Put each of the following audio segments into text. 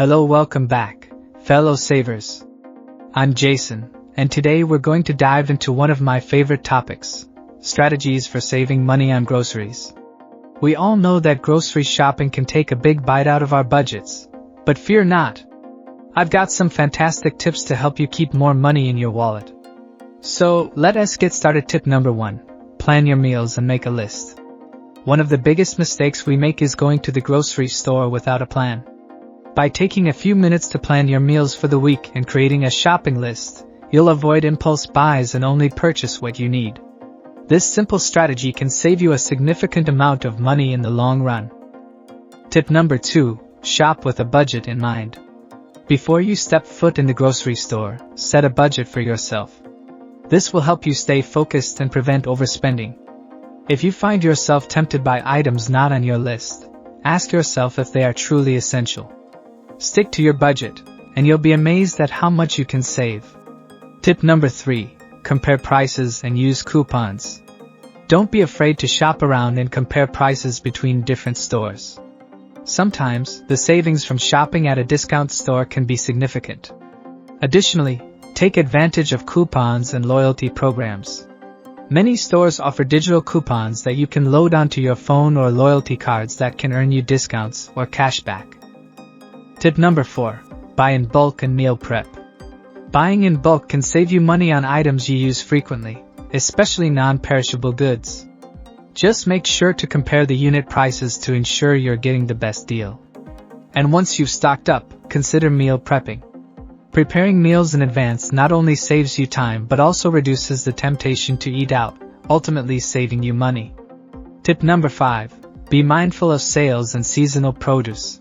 Hello, welcome back, fellow savers. I'm Jason, and today we're going to dive into one of my favorite topics, strategies for saving money on groceries. We all know that grocery shopping can take a big bite out of our budgets, but fear not. I've got some fantastic tips to help you keep more money in your wallet. So, let us get started. Tip number 1, plan your meals and make a list. One of the biggest mistakes we make is going to the grocery store without a plan. By taking a few minutes to plan your meals for the week and creating a shopping list, you'll avoid impulse buys and only purchase what you need. This simple strategy can save you a significant amount of money in the long run. Tip number 2, shop with a budget in mind. Before you step foot in the grocery store, set a budget for yourself. This will help you stay focused and prevent overspending. If you find yourself tempted by items not on your list, ask yourself if they are truly essential. Stick to your budget, and you'll be amazed at how much you can save. Tip number 3, compare prices and use coupons. Don't be afraid to shop around and compare prices between different stores. Sometimes, the savings from shopping at a discount store can be significant. Additionally, take advantage of coupons and loyalty programs. Many stores offer digital coupons that you can load onto your phone or loyalty cards that can earn you discounts or cashback. Tip number 4, buy in bulk and meal prep. Buying in bulk can save you money on items you use frequently, especially non-perishable goods. Just make sure to compare the unit prices to ensure you're getting the best deal. And once you've stocked up, consider meal prepping. Preparing meals in advance not only saves you time but also reduces the temptation to eat out, ultimately saving you money. Tip number 5, be mindful of sales and seasonal produce.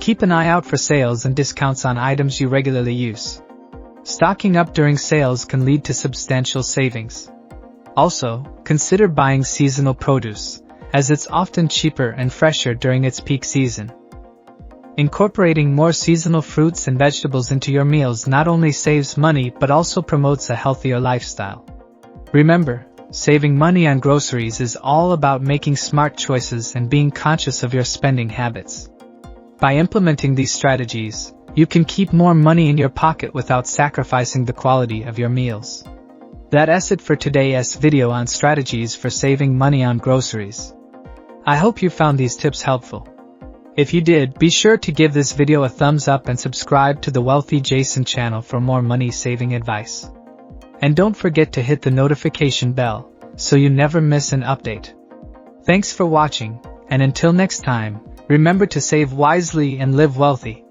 Keep an eye out for sales and discounts on items you regularly use. Stocking up during sales can lead to substantial savings. Also, consider buying seasonal produce, as it's often cheaper and fresher during its peak season. Incorporating more seasonal fruits and vegetables into your meals not only saves money but also promotes a healthier lifestyle. Remember, saving money on groceries is all about making smart choices and being conscious of your spending habits. By implementing these strategies, you can keep more money in your pocket without sacrificing the quality of your meals. That's it for today's video on strategies for saving money on groceries. I hope you found these tips helpful. If you did, be sure to give this video a thumbs up and subscribe to the Wealthy Jason channel for more money-saving advice. And don't forget to hit the notification bell, so you never miss an update. Thanks for watching, and until next time, remember to save wisely and live wealthy.